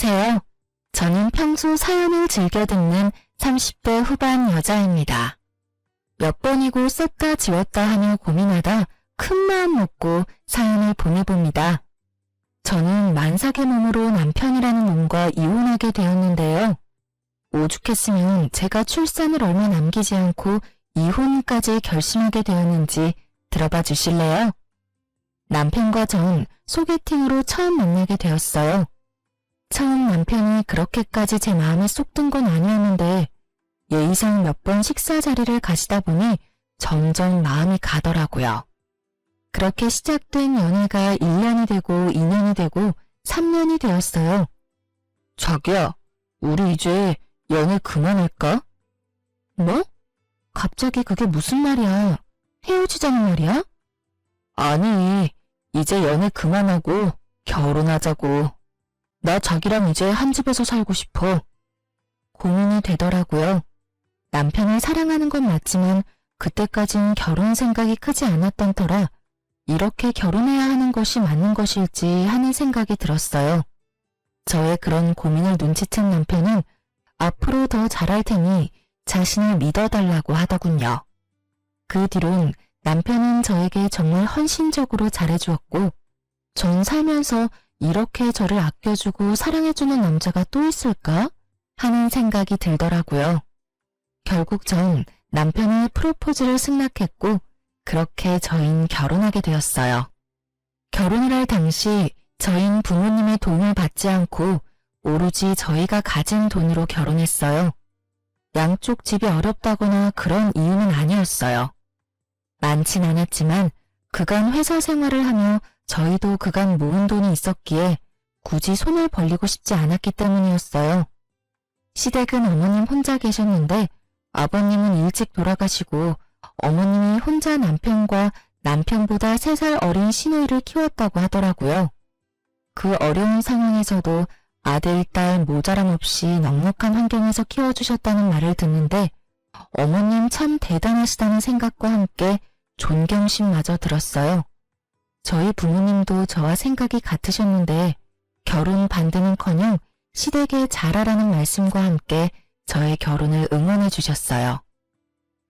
안녕하세요. 저는 평소 사연을 즐겨 듣는 30대 후반 여자입니다. 몇 번이고 썼다 지웠다 하며 고민하다 큰 마음 먹고 사연을 보내봅니다. 저는 만삭의 몸으로 남편이라는 놈과 이혼하게 되었는데요. 오죽했으면 제가 출산을 얼마 남기지 않고 이혼까지 결심하게 되었는지 들어봐 주실래요? 남편과 전 소개팅으로 처음 만나게 되었어요. 처음 남편이 그렇게까지 제 마음에 쏙 든 건 아니었는데 예의상 몇 번 식사 자리를 가시다 보니 점점 마음이 가더라고요. 그렇게 시작된 연애가 1년이 되고 2년이 되고 3년이 되었어요. 자기야, 우리 이제 연애 그만할까? 뭐? 갑자기 그게 무슨 말이야? 헤어지자는 말이야? 아니, 이제 연애 그만하고 결혼하자고. 나 자기랑 이제 한 집에서 살고 싶어. 고민이 되더라고요. 남편을 사랑하는 건 맞지만 그때까진 결혼 생각이 크지 않았던 터라 이렇게 결혼해야 하는 것이 맞는 것일지 하는 생각이 들었어요. 저의 그런 고민을 눈치챈 남편은 앞으로 더 잘할 테니 자신을 믿어달라고 하더군요. 그 뒤론 남편은 저에게 정말 헌신적으로 잘해주었고 전 살면서 이렇게 저를 아껴주고 사랑해주는 남자가 또 있을까? 하는 생각이 들더라고요. 결국 전 남편의 프로포즈를 승낙했고 그렇게 저희는 결혼하게 되었어요. 결혼을 할 당시 저희는 부모님의 도움을 받지 않고 오로지 저희가 가진 돈으로 결혼했어요. 양쪽 집이 어렵다거나 그런 이유는 아니었어요. 많진 않았지만 그간 회사 생활을 하며 저희도 그간 모은 돈이 있었기에 굳이 손을 벌리고 싶지 않았기 때문이었어요. 시댁은 어머님 혼자 계셨는데 아버님은 일찍 돌아가시고 어머님이 혼자 남편과 남편보다 3살 어린 시누이를 키웠다고 하더라고요. 그 어려운 상황에서도 아들, 딸 모자람 없이 넉넉한 환경에서 키워주셨다는 말을 듣는데 어머님 참 대단하시다는 생각과 함께 존경심마저 들었어요. 저희 부모님도 저와 생각이 같으셨는데 결혼 반대는커녕 시댁에 잘하라는 말씀과 함께 저의 결혼을 응원해 주셨어요.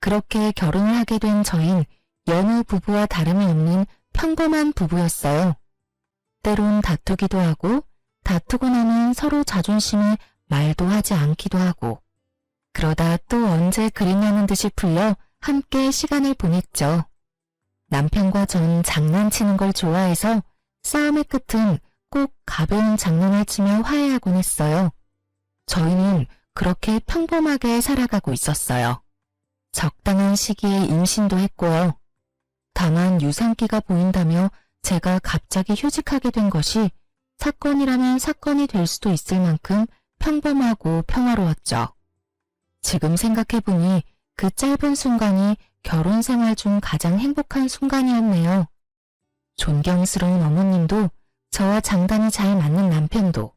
그렇게 결혼을 하게 된 저흰 여느 부부와 다름이 없는 평범한 부부였어요. 때론 다투기도 하고 다투고 나면 서로 자존심에 말도 하지 않기도 하고 그러다 또 언제 그랬냐는 듯이 풀려 함께 시간을 보냈죠. 남편과 전 장난치는 걸 좋아해서 싸움의 끝은 꼭 가벼운 장난을 치며 화해하곤 했어요. 저희는 그렇게 평범하게 살아가고 있었어요. 적당한 시기에 임신도 했고요. 다만 유산기가 보인다며 제가 갑자기 휴직하게 된 것이 사건이라면 사건이 될 수도 있을 만큼 평범하고 평화로웠죠. 지금 생각해보니 그 짧은 순간이 결혼 생활 중 가장 행복한 순간이었네요. 존경스러운 어머님도 저와 장단이 잘 맞는 남편도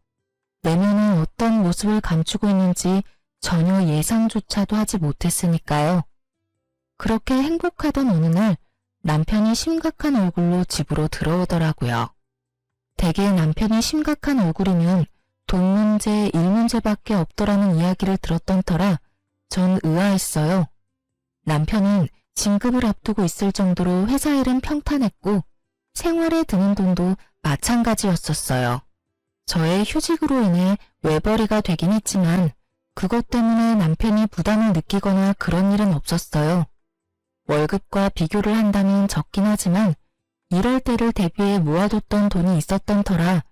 내면은 어떤 모습을 감추고 있는지 전혀 예상조차도 하지 못했으니까요. 그렇게 행복하던 어느 날 남편이 심각한 얼굴로 집으로 들어오더라고요. 대개 남편이 심각한 얼굴이면 돈 문제, 일 문제밖에 없더라는 이야기를 들었던 터라 전 의아했어요. 남편은 진급을 앞두고 있을 정도로 회사 일은 평탄했고 생활에 드는 돈도 마찬가지였었어요. 저의 휴직으로 인해 외벌이가 되긴 했지만 그것 때문에 남편이 부담을 느끼거나 그런 일은 없었어요. 월급과 비교를 한다면 적긴 하지만 이럴 때를 대비해 모아뒀던 돈이 있었던 터라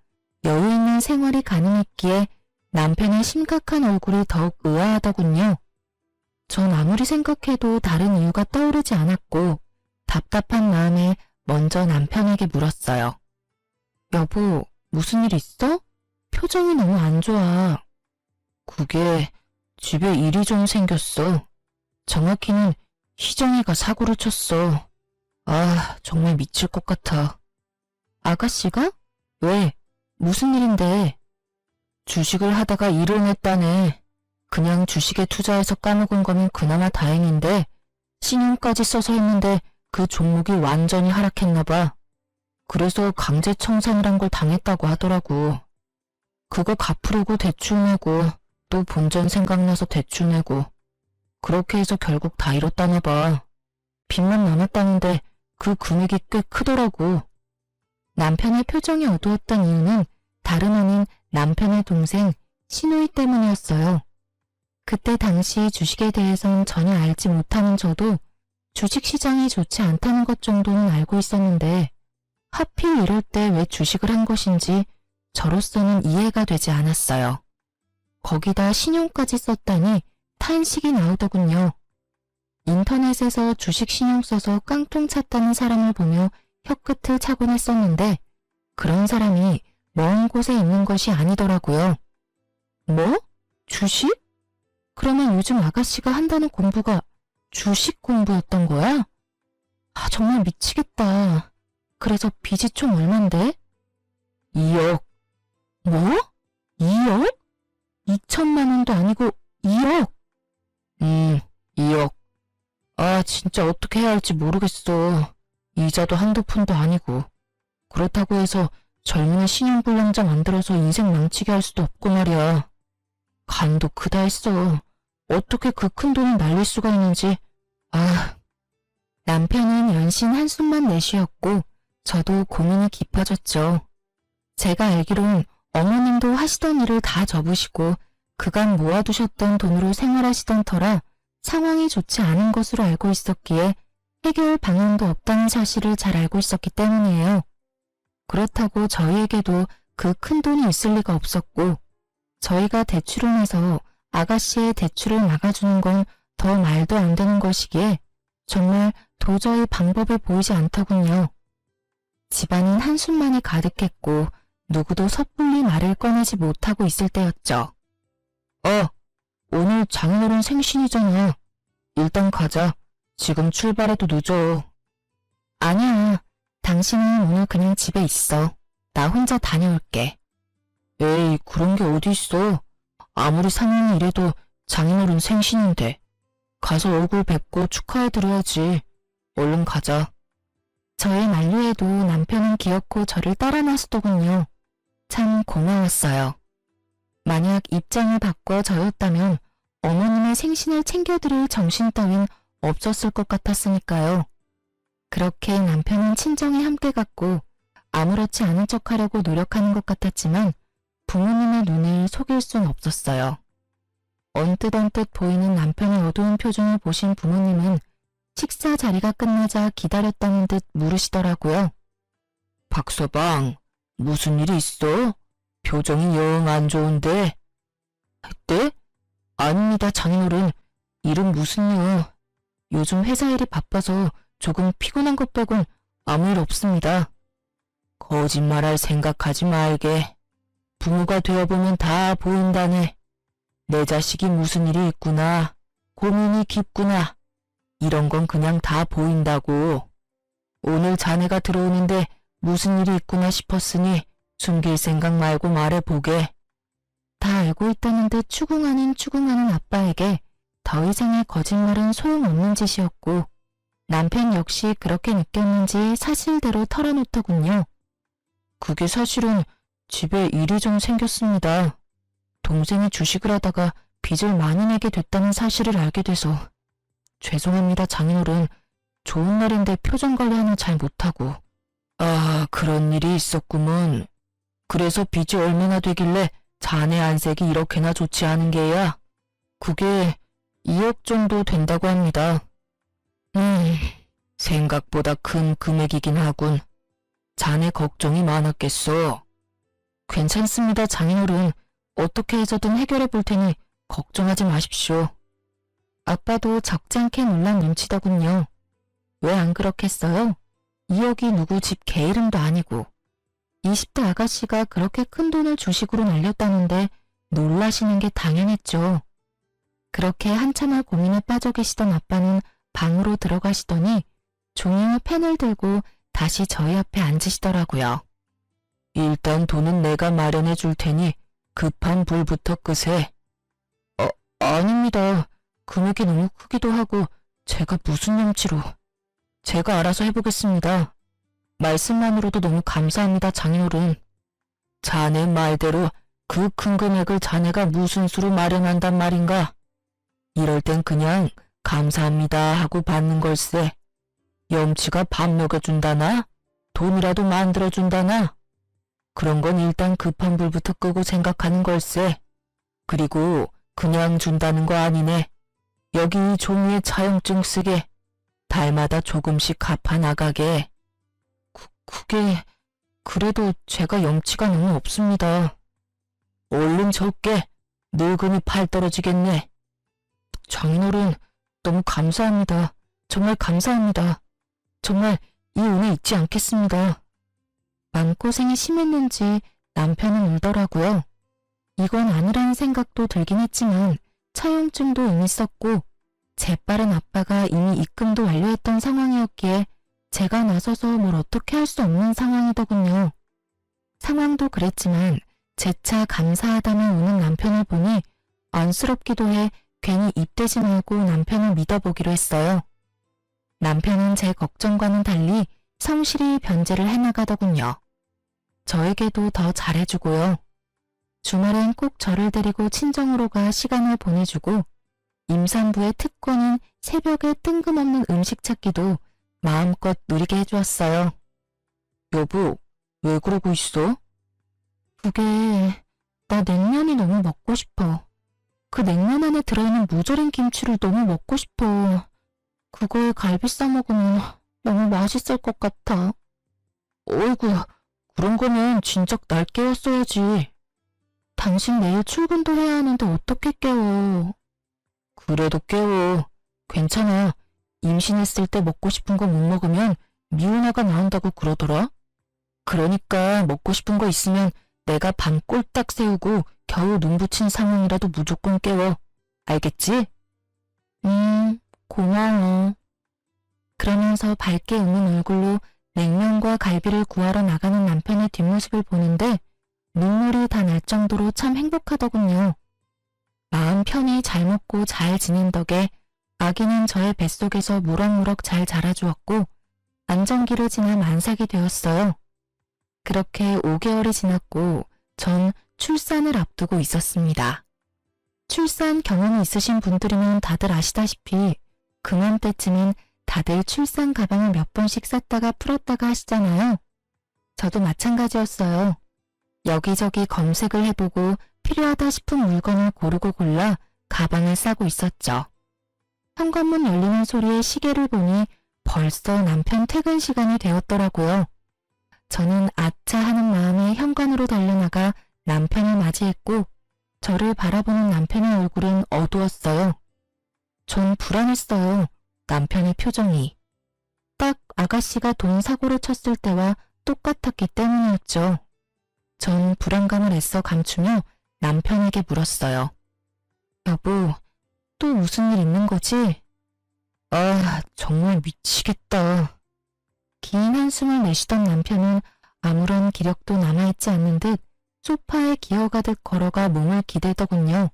여유 있는 생활이 가능했기에 남편의 심각한 얼굴이 더욱 의아하더군요. 전 아무리 생각해도 다른 이유가 떠오르지 않았고 답답한 마음에 먼저 남편에게 물었어요. 여보, 무슨 일 있어? 표정이 너무 안 좋아. 그게 집에 일이 좀 생겼어. 정확히는 희정이가 사고를 쳤어. 아, 정말 미칠 것 같아. 아가씨가? 왜? 무슨 일인데? 주식을 하다가 일을 냈다네. 그냥 주식에 투자해서 까먹은 거면 그나마 다행인데 신용까지 써서 했는데 그 종목이 완전히 하락했나 봐. 그래서 강제 청산을 한 걸 당했다고 하더라고. 그거 갚으려고 대출 내고 또 본전 생각나서 대출 내고 그렇게 해서 결국 다 잃었다나 봐. 빚만 남았다는데 그 금액이 꽤 크더라고. 남편의 표정이 어두웠던 이유는 다름 아닌 남편의 동생 신우이 때문이었어요. 그때 당시 주식에 대해선 전혀 알지 못하는 저도 주식시장이 좋지 않다는 것 정도는 알고 있었는데 하필 이럴 때 왜 주식을 한 것인지 저로서는 이해가 되지 않았어요. 거기다 신용까지 썼다니 탄식이 나오더군요. 인터넷에서 주식 신용 써서 깡통 찼다는 사람을 보며 혀끝을 차곤 했었는데 그런 사람이 먼 곳에 있는 것이 아니더라고요. 뭐? 주식? 그러면 요즘 아가씨가 한다는 공부가 주식 공부였던 거야? 아, 정말 미치겠다. 그래서 빚이 총 얼만데? 2억. 뭐? 2억? 2천만 원도 아니고 2억? 2억. 아, 진짜 어떻게 해야 할지 모르겠어. 이자도 한두 푼도 아니고. 그렇다고 해서 젊은이 신용불량자 만들어서 인생 망치게 할 수도 없고 말이야. 간도 크다 했어. 어떻게 그 큰 돈을 날릴 수가 있는지. 아. 남편은 연신 한숨만 내쉬었고 저도 고민이 깊어졌죠. 제가 알기론 어머님도 하시던 일을 다 접으시고 그간 모아두셨던 돈으로 생활하시던 터라 상황이 좋지 않은 것으로 알고 있었기에 해결 방안도 없다는 사실을 잘 알고 있었기 때문이에요. 그렇다고 저희에게도 그 큰 돈이 있을 리가 없었고 저희가 대출을 내서 아가씨의 대출을 막아주는 건 더 말도 안 되는 것이기에 정말 도저히 방법이 보이지 않더군요. 집안은 한숨만이 가득했고 누구도 섣불리 말을 꺼내지 못하고 있을 때였죠. 오늘 장인어른 생신이잖아. 일단 가자. 지금 출발해도 늦어. 아니야. 당신은 오늘 그냥 집에 있어. 나 혼자 다녀올게. 에이, 그런 게 어디 있어. 아무리 사람이 이래도 장인어른 생신인데. 가서 얼굴 뵙고 축하해드려야지. 얼른 가자. 저의 만류에도 남편은 기어코 저를 따라 나서더군요. 참 고마웠어요. 만약 입장을 바꿔 저였다면 어머님의 생신을 챙겨드릴 정신 따윈 없었을 것 같았으니까요. 그렇게 남편은 친정에 함께 갔고 아무렇지 않은 척하려고 노력하는 것 같았지만 부모님의 눈을 속일 순 없었어요. 언뜻 보이는 남편의 어두운 표정을 보신 부모님은 식사 자리가 끝나자 기다렸다는 듯 물으시더라고요. 박서방, 무슨 일이 있어? 표정이 영 안 좋은데. 네? 아닙니다, 장인어른. 일은 무슨요. 요즘 회사 일이 바빠서 조금 피곤한 것 빼곤 아무 일 없습니다. 거짓말할 생각하지 말게. 부모가 되어보면 다 보인다네. 내 자식이 무슨 일이 있구나. 고민이 깊구나. 이런 건 그냥 다 보인다고. 오늘 자네가 들어오는데 무슨 일이 있구나 싶었으니 숨길 생각 말고 말해보게. 다 알고 있다는 듯 추궁하는 아빠에게 더 이상의 거짓말은 소용없는 짓이었고 남편 역시 그렇게 느꼈는지 사실대로 털어놓더군요. 그게 사실은 집에 일이 좀 생겼습니다. 동생이 주식을 하다가 빚을 많이 내게 됐다는 사실을 알게 돼서. 죄송합니다, 장인어른. 좋은 날인데 표정 관리하는 잘 못하고. 아, 그런 일이 있었구먼. 그래서 빚이 얼마나 되길래 자네 안색이 이렇게나 좋지 않은 게야? 그게 2억 정도 된다고 합니다. 생각보다 큰 금액이긴 하군. 자네 걱정이 많았겠어. 괜찮습니다, 장인어른. 어떻게 해서든 해결해 볼 테니 걱정하지 마십시오. 아빠도 적지 않게 놀란 눈치더군요. 왜 안 그렇겠어요? 2억이 누구 집 개 이름도 아니고 20대 아가씨가 그렇게 큰 돈을 주식으로 날렸다는데 놀라시는 게 당연했죠. 그렇게 한참을 고민에 빠져 계시던 아빠는 방으로 들어가시더니 종이와 펜을 들고 다시 저희 앞에 앉으시더라고요. 일단 돈은 내가 마련해 줄 테니 급한 불부터 끄세. 아닙니다. 금액이 너무 크기도 하고 제가 무슨 염치로. 제가 알아서 해보겠습니다. 말씀만으로도 너무 감사합니다, 장인어른. 자네 말대로 그 큰 금액을 자네가 무슨 수로 마련한단 말인가? 이럴 땐 그냥 감사합니다 하고 받는 걸세. 염치가 밥 먹여준다나? 돈이라도 만들어준다나? 그런 건 일단 급한 불부터 끄고 생각하는 걸세. 그리고 그냥 준다는 거 아니네. 여기 이 종이에 차용증 쓰게. 달마다 조금씩 갚아 나가게. 그게 그래도 제가 염치가 너무 없습니다. 얼른 적게. 늙으니 팔 떨어지겠네. 장인어른, 너무 감사합니다. 정말 감사합니다. 정말 이 은혜 잊지 않겠습니다. 마음고생이 심했는지 남편은 울더라고요. 이건 아니라는 생각도 들긴 했지만 차용증도 이미 썼고 재빠른 아빠가 이미 입금도 완료했던 상황이었기에 제가 나서서 뭘 어떻게 할 수 없는 상황이더군요. 상황도 그랬지만 재차 감사하다며 우는 남편을 보니 안쓰럽기도 해 괜히 입대지 말고 남편을 믿어보기로 했어요. 남편은 제 걱정과는 달리 성실히 변제를 해나가더군요. 저에게도 더 잘해주고요. 주말엔 꼭 저를 데리고 친정으로 가 시간을 보내주고 임산부의 특권인 새벽에 뜬금없는 음식 찾기도 마음껏 누리게 해주었어요. 여보, 왜 그러고 있어? 그게 나 냉면이 너무 먹고 싶어. 그 냉면 안에 들어있는 무조림 김치를 너무 먹고 싶어. 그거에 갈비 싸 먹으면 너무 맛있을 것 같아. 어이구, 그런 거면 진작 날 깨웠어야지. 당신 내일 출근도 해야 하는데 어떻게 깨워. 그래도 깨워. 괜찮아. 임신했을 때 먹고 싶은 거 못 먹으면 미운아가 나온다고 그러더라. 그러니까 먹고 싶은 거 있으면 내가 밤 꼴딱 새우고 겨우 눈 붙인 상황이라도 무조건 깨워. 알겠지? 고마워. 그러면서 밝게 웃는 얼굴로 냉면과 갈비를 구하러 나가는 남편의 뒷모습을 보는데 눈물이 다 날 정도로 참 행복하더군요. 마음 편히 잘 먹고 잘 지낸 덕에 아기는 저의 뱃속에서 무럭무럭 잘 자라주었고 안정기를 지나 만삭이 되었어요. 그렇게 5개월이 지났고 전 출산을 앞두고 있었습니다. 출산 경험이 있으신 분들이면 다들 아시다시피 그맘때쯤엔 다들 출산 가방을 몇 번씩 쌌다가 풀었다가 하시잖아요. 저도 마찬가지였어요. 여기저기 검색을 해보고 필요하다 싶은 물건을 고르고 골라 가방을 싸고 있었죠. 현관문 열리는 소리에 시계를 보니 벌써 남편 퇴근 시간이 되었더라고요. 저는 아차 하는 마음에 현관으로 달려나가 남편을 맞이했고 저를 바라보는 남편의 얼굴은 어두웠어요. 전 불안했어요. 남편의 표정이. 딱 아가씨가 돈 사고를 쳤을 때와 똑같았기 때문이었죠. 전 불안감을 애써 감추며 남편에게 물었어요. 여보, 또 무슨 일 있는 거지? 아, 정말 미치겠다. 긴 한숨을 내쉬던 남편은 아무런 기력도 남아있지 않는 듯 소파에 기어가듯 걸어가 몸을 기대더군요.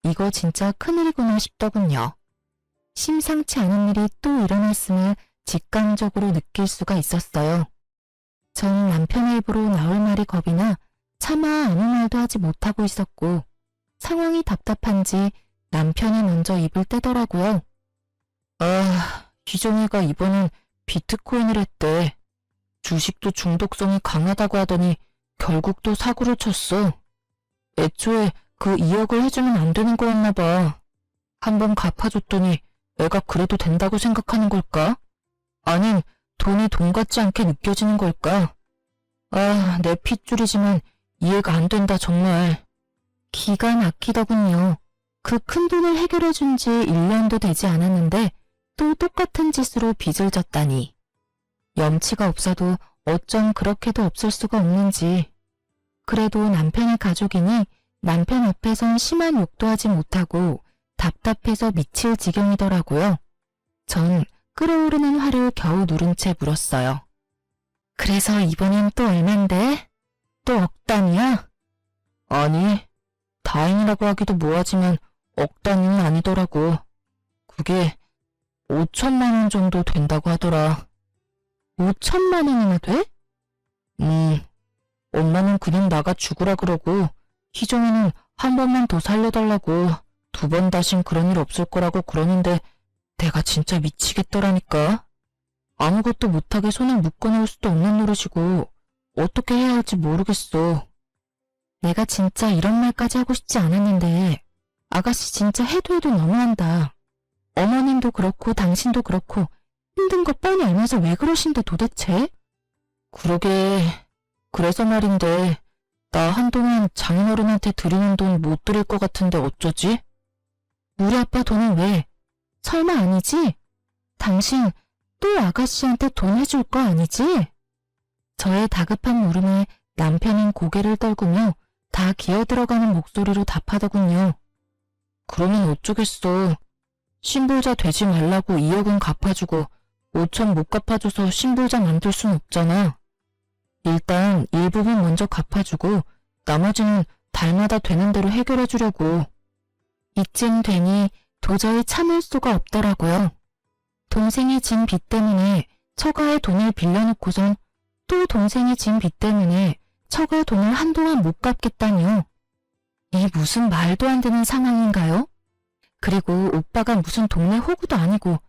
이거 진짜 큰일이구나 싶더군요. 심상치 않은 일이 또 일어났음을 직감적으로 느낄 수가 있었어요. 전 남편의 입으로 나올 말이 겁이 나 차마 아무 말도 하지 못하고 있었고 상황이 답답한지 남편이 먼저 입을 떼더라고요. 아, 희정이가 이번엔 비트코인을 했대. 주식도 중독성이 강하다고 하더니 결국 또 사고를 쳤어. 애초에 그 2억을 해주면 안 되는 거였나 봐. 한번 갚아줬더니 애가 그래도 된다고 생각하는 걸까? 아님 돈이 돈 같지 않게 느껴지는 걸까? 아, 내 핏줄이지만 이해가 안 된다 정말. 기가 막히더군요. 그 큰 돈을 해결해준 지 1년도 되지 않았는데 또 똑같은 짓으로 빚을 졌다니. 염치가 없어도 어쩜 그렇게도 없을 수가 없는지. 그래도 남편의 가족이니 남편 앞에선 심한 욕도 하지 못하고 답답해서 미칠 지경이더라고요. 전 끓어오르는 화를 겨우 누른 채 물었어요. 그래서 이번엔 또 얼만데? 또 억 단위야? 아니, 다행이라고 하기도 뭐하지만 억 단위는 아니더라고. 그게 5천만 원 정도 된다고 하더라. 5천만 원이나 돼? 엄마는 그냥 나가 죽으라 그러고 희정이는 한 번만 더 살려달라고 2번 다신 그런 일 없을 거라고 그러는데 내가 진짜 미치겠더라니까. 아무것도 못하게 손을 묶어놓을 수도 없는 노릇이고 어떻게 해야 할지 모르겠어. 내가 진짜 이런 말까지 하고 싶지 않았는데 아가씨 진짜 해도 너무한다. 어머님도 그렇고 당신도 그렇고 힘든 거 뻔히 알면서 왜 그러신데 도대체? 그러게, 그래서 말인데 나 한동안 장인어른한테 드리는 돈 못 드릴 것 같은데 어쩌지? 우리 아빠 돈은 왜? 설마 아니지? 당신 또 아가씨한테 돈 해줄 거 아니지? 저의 다급한 물음에 남편은 고개를 떨구며 다 기어들어가는 목소리로 답하더군요. 그러면 어쩌겠어. 신불자 되지 말라고 2억은 갚아주고 5천 못 갚아줘서 신불자 만들 순 없잖아. 일단 일부분 먼저 갚아주고 나머지는 달마다 되는 대로 해결해주려고. 이쯤 되니 도저히 참을 수가 없더라고요. 동생이 진 빚 때문에 처가의 돈을 빌려놓고선 또 동생이 진 빚 때문에 처가 돈을 한동안 못 갚겠다니요. 이 무슨 말도 안 되는 상황인가요? 그리고 오빠가 무슨 동네 호구도 아니고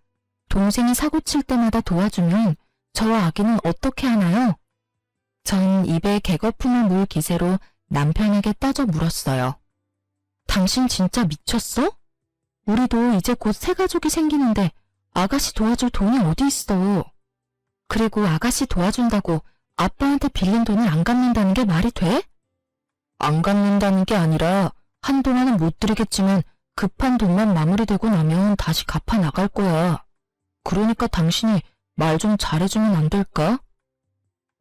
동생이 사고 칠 때마다 도와주면 저와 아기는 어떻게 하나요? 전 입에 개거품을 물 기세로 남편에게 따져 물었어요. 당신 진짜 미쳤어? 우리도 이제 곧 새 가족이 생기는데 아가씨 도와줄 돈이 어디 있어. 그리고 아가씨 도와준다고 아빠한테 빌린 돈을 안 갚는다는 게 말이 돼? 안 갚는다는 게 아니라 한동안은 못 드리겠지만 급한 돈만 마무리되고 나면 다시 갚아 나갈 거야. 그러니까 당신이 말 좀 잘해주면 안 될까?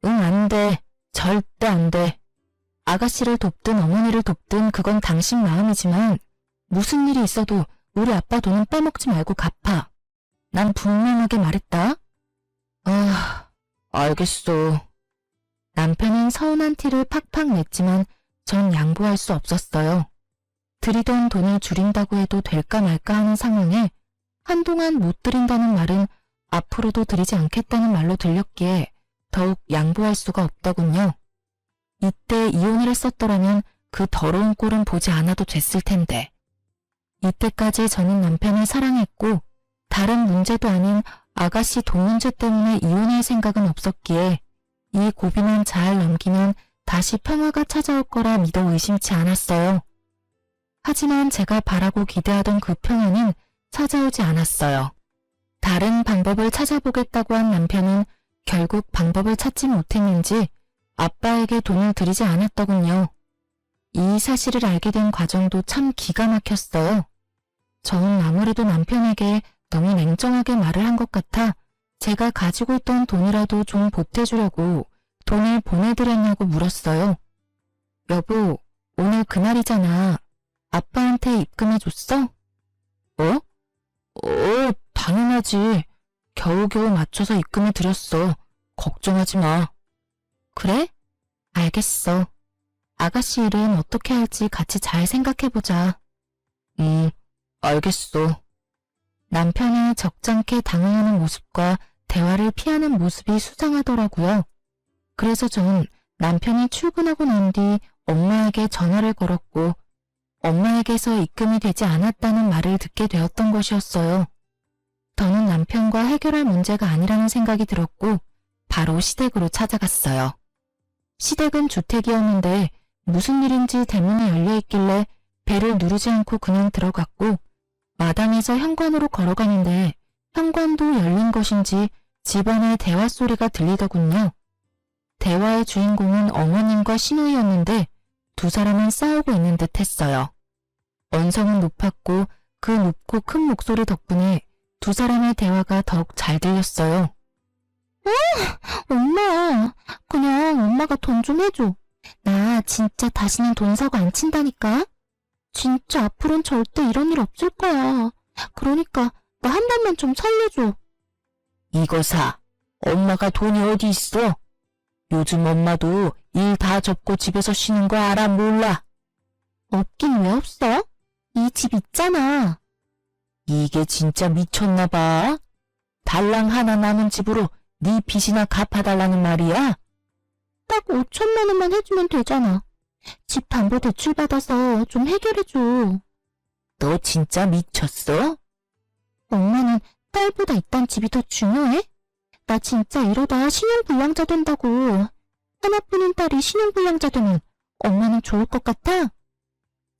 응, 안 돼. 절대 안 돼. 아가씨를 돕든 어머니를 돕든 그건 당신 마음이지만 무슨 일이 있어도 우리 아빠 돈은 빼먹지 말고 갚아. 난 분명하게 말했다. 아, 알겠어. 남편은 서운한 티를 팍팍 냈지만 전 양보할 수 없었어요. 드리던 돈을 줄인다고 해도 될까 말까 하는 상황에 한동안 못 드린다는 말은 앞으로도 드리지 않겠다는 말로 들렸기에 더욱 양보할 수가 없더군요. 이때 이혼을 했었더라면 그 더러운 꼴은 보지 않아도 됐을 텐데. 이때까지 저는 남편을 사랑했고 다른 문제도 아닌 아가씨 돈 문제 때문에 이혼할 생각은 없었기에 이 고비만 잘 넘기면 다시 평화가 찾아올 거라 믿어 의심치 않았어요. 하지만 제가 바라고 기대하던 그 평화는 찾아오지 않았어요. 다른 방법을 찾아보겠다고 한 남편은 결국 방법을 찾지 못했는지 아빠에게 돈을 드리지 않았더군요. 이 사실을 알게 된 과정도 참 기가 막혔어요. 저는 아무래도 남편에게 너무 냉정하게 말을 한 것 같아 제가 가지고 있던 돈이라도 좀 보태주려고 돈을 보내드렸냐고 물었어요. 여보, 오늘 그날이잖아. 아빠한테 입금해줬어? 당연하지. 겨우겨우 맞춰서 입금해드렸어. 걱정하지 마. 그래? 알겠어. 아가씨 일은 어떻게 할지 같이 잘 생각해보자. 알겠어. 남편이 적잖게 당황하는 모습과 대화를 피하는 모습이 수상하더라고요. 그래서 전 남편이 출근하고 난 뒤 엄마에게 전화를 걸었고 엄마에게서 입금이 되지 않았다는 말을 듣게 되었던 것이었어요. 더는 남편과 해결할 문제가 아니라는 생각이 들었고 바로 시댁으로 찾아갔어요. 시댁은 주택이었는데 무슨 일인지 대문이 열려있길래 배를 누르지 않고 그냥 들어갔고 마당에서 현관으로 걸어가는데 현관도 열린 것인지 집안의 대화 소리가 들리더군요. 대화의 주인공은 어머님과 시누이였는데 두 사람은 싸우고 있는 듯 했어요. 언성은 높았고 그 높고 큰 목소리 덕분에 두 사람의 대화가 더욱 잘 들렸어요. 엄마, 그냥 엄마가 돈 좀 해줘. 나 진짜 다시는 돈 사고 안 친다니까. 진짜 앞으로는 절대 이런 일 없을 거야. 그러니까 나 한 번만 좀 살려줘. 이거사, 엄마가 돈이 어디 있어? 요즘 엄마도 일 다 접고 집에서 쉬는 거 알아 몰라? 없긴 왜 없어? 이 집 있잖아. 이게 진짜 미쳤나 봐. 달랑 하나 남은 집으로 네 빚이나 갚아달라는 말이야? 딱 5천만 원만 해주면 되잖아. 집 담보 대출 받아서 좀 해결해줘. 너 진짜 미쳤어? 엄마는 딸보다 이딴 집이 더 중요해? 나 진짜 이러다 신용불량자 된다고. 하나뿐인 딸이 신용불량자 되면 엄마는 좋을 것 같아?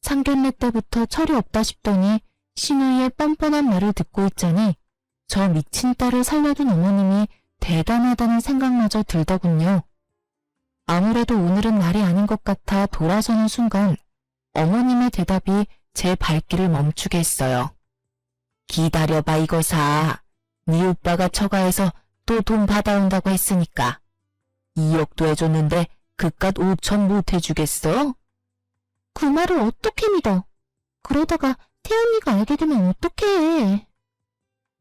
상견례 때부터 철이 없다 싶더니 신우이의 뻔뻔한 말을 듣고 있자니 저 미친 딸을 살려둔 어머님이 대단하다는 생각마저 들더군요. 아무래도 오늘은 날이 아닌 것 같아 돌아서는 순간 어머님의 대답이 제 발길을 멈추게 했어요. 기다려봐 이거사. 네 오빠가 처가에서 또 돈 받아온다고 했으니까. 2억도 해줬는데 그깟 5천 못 해주겠어? 그 말을 어떻게 믿어? 그러다가 태연이가 알게 되면 어떡해.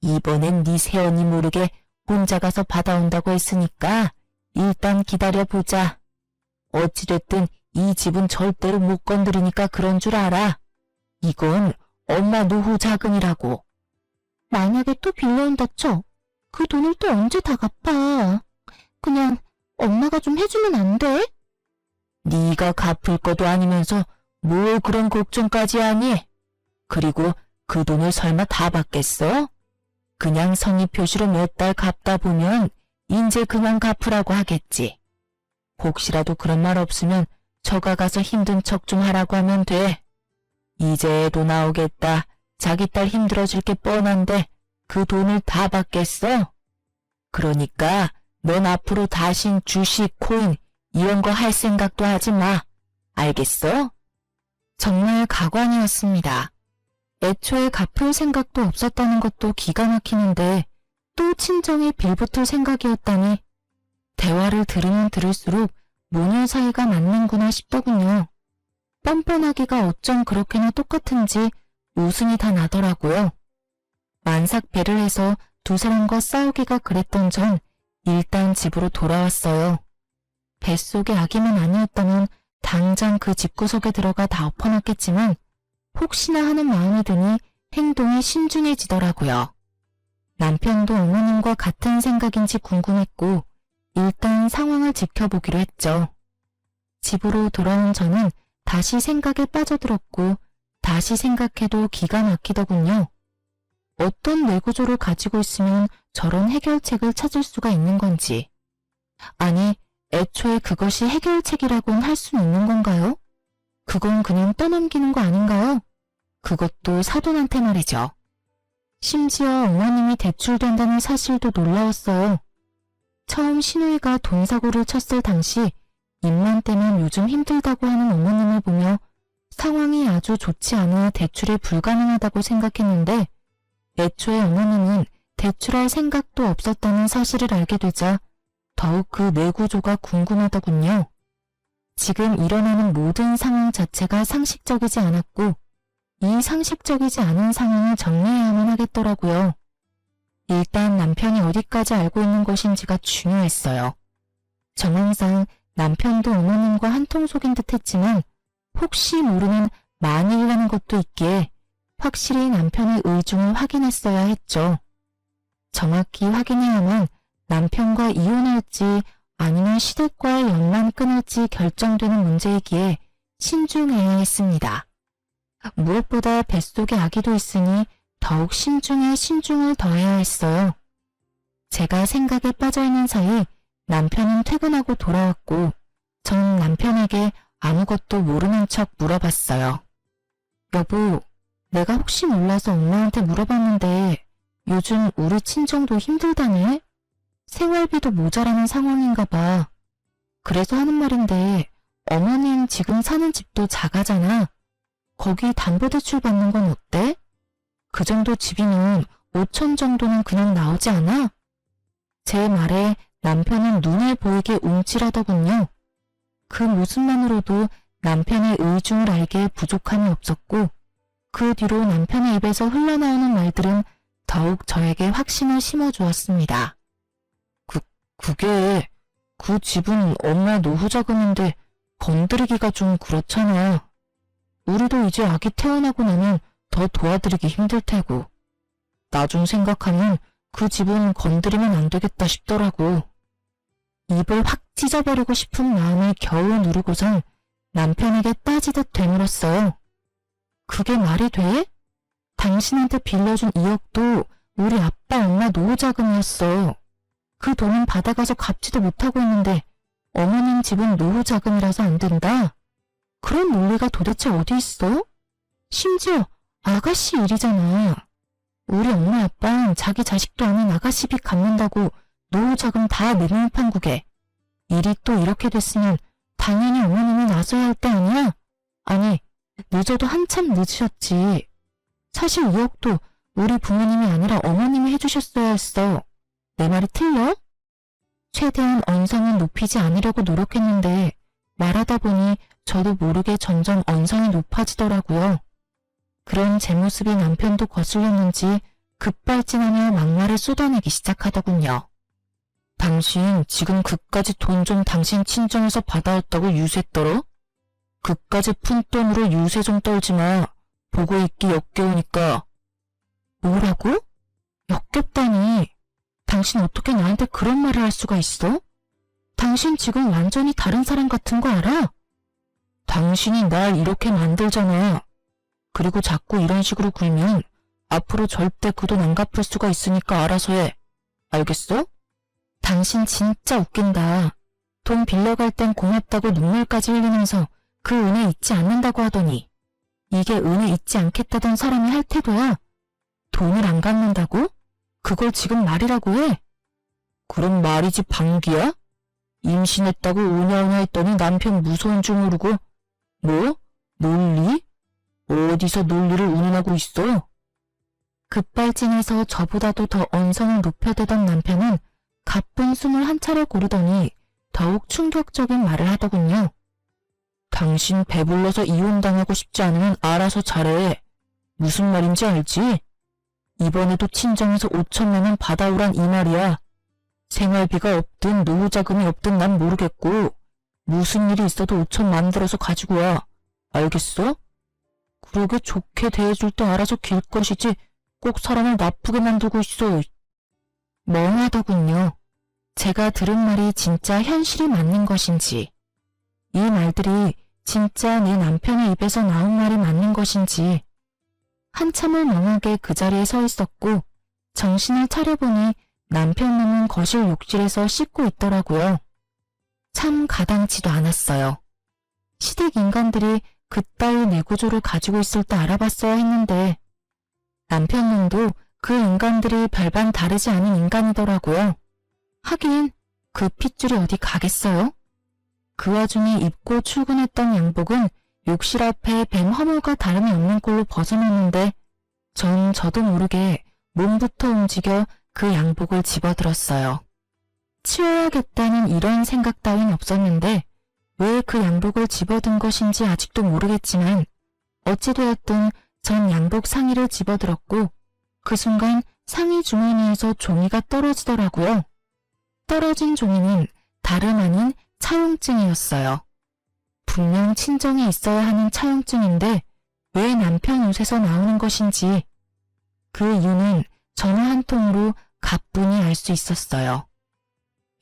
이번엔 네 새언니 모르게 혼자 가서 받아온다고 했으니까 일단 기다려보자. 어찌됐든 이 집은 절대로 못 건드리니까 그런 줄 알아. 이건 엄마 노후 자금이라고. 만약에 또 빌려온다 쳐. 그 돈을 또 언제 다 갚아. 그냥 엄마가 좀 해주면 안 돼? 네가 갚을 것도 아니면서 뭘 그런 걱정까지 하니? 그리고 그 돈을 설마 다 받겠어? 그냥 성의 표시로 몇 달 갚다 보면 인제 그만 갚으라고 하겠지. 혹시라도 그런 말 없으면 처가 가서 힘든 척 좀 하라고 하면 돼. 이제 애도 나오겠다. 자기 딸 힘들어질 게 뻔한데 그 돈을 다 받겠어? 그러니까 넌 앞으로 다신 주식, 코인 이런 거 할 생각도 하지 마. 알겠어? 정말 가관이었습니다. 애초에 갚을 생각도 없었다는 것도 기가 막히는데 또 친정에 빌붙을 생각이었다니 대화를 들으면 들을수록 모녀 사이가 맞는구나 싶더군요. 뻔뻔하기가 어쩜 그렇게나 똑같은지 웃음이 다 나더라고요. 만삭배를 해서 두 사람과 싸우기가 그랬던 전 일단 집으로 돌아왔어요. 뱃속의 아기만 아니었다면 당장 그 집구석에 들어가 다 엎어놨겠지만 혹시나 하는 마음이 드니 행동이 신중해지더라고요. 남편도 어머님과 같은 생각인지 궁금했고 일단 상황을 지켜보기로 했죠. 집으로 돌아온 저는 다시 생각에 빠져들었고 다시 생각해도 기가 막히더군요. 어떤 뇌구조를 가지고 있으면 저런 해결책을 찾을 수가 있는 건지. 아니, 애초에 그것이 해결책이라고는 할 수 있는 건가요? 그건 그냥 떠넘기는 거 아닌가요? 그것도 사돈한테 말이죠. 심지어 어머님이 대출된다는 사실도 놀라웠어요. 처음 신우이가 돈 사고를 쳤을 당시 입만 떼면 요즘 힘들다고 하는 어머님을 보며 상황이 아주 좋지 않아 대출이 불가능하다고 생각했는데 애초에 어머님은 대출할 생각도 없었다는 사실을 알게 되자 더욱 그 뇌구조가 궁금하더군요. 지금 일어나는 모든 상황 자체가 상식적이지 않았고 이 상식적이지 않은 상황을 정리해야만 하겠더라고요. 일단 남편이 어디까지 알고 있는 것인지가 중요했어요. 정황상 남편도 어머님과 한통속인 듯 했지만 혹시 모르는 만일이라는 것도 있기에 확실히 남편의 의중을 확인했어야 했죠. 정확히 확인해야만 남편과 이혼할지 아니면 시댁과의 연만 끊을지 결정되는 문제이기에 신중해야 했습니다. 무엇보다 뱃속에 아기도 있으니 더욱 신중에 신중을 더해야 했어요. 제가 생각에 빠져있는 사이 남편은 퇴근하고 돌아왔고 전 남편에게 아무것도 모르는 척 물어봤어요. 여보, 내가 혹시 몰라서 엄마한테 물어봤는데 요즘 우리 친정도 힘들다네? 생활비도 모자라는 상황인가 봐. 그래서 하는 말인데 어머님 지금 사는 집도 작아잖아. 거기 담보대출 받는 건 어때? 그 정도 집이면 5천 정도는 그냥 나오지 않아? 제 말에 남편은 눈에 보이게 움찔하더군요. 그 모습만으로도 남편의 의중을 알기에 부족함이 없었고 그 뒤로 남편의 입에서 흘러나오는 말들은 더욱 저에게 확신을 심어주었습니다. 그게 그 집은 엄마 노후자금인데 건드리기가 좀 그렇잖아. 우리도 이제 아기 태어나고 나면 더 도와드리기 힘들 테고. 나중 생각하면 그 집은 건드리면 안 되겠다 싶더라고. 입을 확 찢어버리고 싶은 마음을 겨우 누르고선 남편에게 따지듯 되물었어요. 그게 말이 돼? 당신한테 빌려준 2억도 우리 아빠 엄마 노후자금이었어. 그 돈은 받아가서 갚지도 못하고 있는데 어머님 집은 노후자금이라서 안 된다? 그런 논리가 도대체 어디 있어? 심지어 아가씨 일이잖아. 우리 엄마 아빠는 자기 자식도 아닌 아가씨비 갚는다고 노후자금 다 내놓은 판국에 일이 또 이렇게 됐으면 당연히 어머님이 나서야 할 때 아니야? 아니, 늦어도 한참 늦으셨지. 사실 2억도 우리 부모님이 아니라 어머님이 해주셨어야 했어. 내 말이 틀려? 최대한 언성은 높이지 않으려고 노력했는데 말하다 보니 저도 모르게 점점 언성이 높아지더라고요. 그런 제 모습이 남편도 거슬렸는지 급발진하며 막말을 쏟아내기 시작하더군요. 당신 지금 그까지 돈 좀 당신 친정에서 받아왔다고 유세 떨어? 그까지 푼 돈으로 유세 좀 떨지 마. 보고 있기 역겨우니까. 뭐라고? 역겹다니. 당신 어떻게 나한테 그런 말을 할 수가 있어? 당신 지금 완전히 다른 사람 같은 거 알아? 당신이 날 이렇게 만들잖아. 그리고 자꾸 이런 식으로 굴면 앞으로 절대 그 돈 안 갚을 수가 있으니까 알아서 해. 알겠어? 당신 진짜 웃긴다. 돈 빌려갈 땐 고맙다고 눈물까지 흘리면서 그 은혜 잊지 않는다고 하더니 이게 은혜 잊지 않겠다던 사람이 할 태도야. 돈을 안 갚는다고? 그걸 지금 말이라고 해? 그럼 말이지 방귀야? 임신했다고 오냐오냐 했더니 남편 무서운 줄 모르고 뭐? 논리? 어디서 논리를 운운하고 있어? 급발진해서 저보다도 더 언성을 높여대던 남편은 가쁜 숨을 한 차례 고르더니 더욱 충격적인 말을 하더군요. 당신 배불러서 이혼당하고 싶지 않으면 알아서 잘해. 무슨 말인지 알지? 이번에도 친정에서 5천만 원 받아오란 이 말이야. 생활비가 없든 노후자금이 없든 난 모르겠고 무슨 일이 있어도 5천 만들어서 가지고 와. 알겠어? 그러게 좋게 대해줄 때 알아서 길 것이지 꼭 사람을 나쁘게 만들고 있어. 멍하더군요. 제가 들은 말이 진짜 현실이 맞는 것인지, 이 말들이 진짜 내 남편의 입에서 나온 말이 맞는 것인지 한참을 멍하게 그 자리에 서 있었고 정신을 차려보니 남편 놈은 거실 욕실에서 씻고 있더라고요. 참 가당치도 않았어요. 시댁 인간들이 그따위 내구조를 가지고 있을 때 알아봤어야 했는데 남편 놈도 그 인간들이 별반 다르지 않은 인간이더라고요. 하긴 그 핏줄이 어디 가겠어요? 그 와중에 입고 출근했던 양복은 욕실 앞에 뱀 허물과 다름이 없는 꼴로 벗어났는데 전 저도 모르게 몸부터 움직여 그 양복을 집어들었어요. 치워야겠다는 이런 생각 따윈 없었는데 왜 그 양복을 집어든 것인지 아직도 모르겠지만 어찌되었든 전 양복 상의를 집어들었고 그 순간 상의 주머니에서 종이가 떨어지더라고요. 떨어진 종이는 다름 아닌 차용증이었어요. 분명 친정에 있어야 하는 차용증인데 왜 남편 옷에서 나오는 것인지 그 이유는 전화 한 통으로 가뿐히 알 수 있었어요.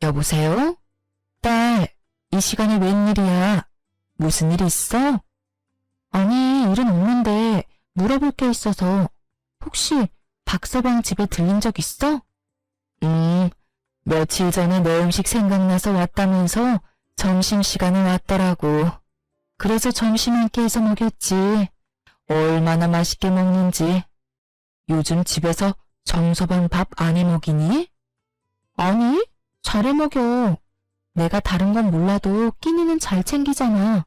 여보세요? 딸, 이 시간에 웬일이야? 무슨 일 있어? 아니, 일은 없는데 물어볼 게 있어서 혹시 박서방 집에 들린 적 있어? 며칠 전에 내 음식 생각나서 왔다면서 점심시간에 왔더라고. 그래서 점심 한 끼에서 먹였지. 얼마나 맛있게 먹는지. 요즘 집에서 정서방 밥 안 해 먹이니? 아니, 잘해 먹여. 내가 다른 건 몰라도 끼니는 잘 챙기잖아.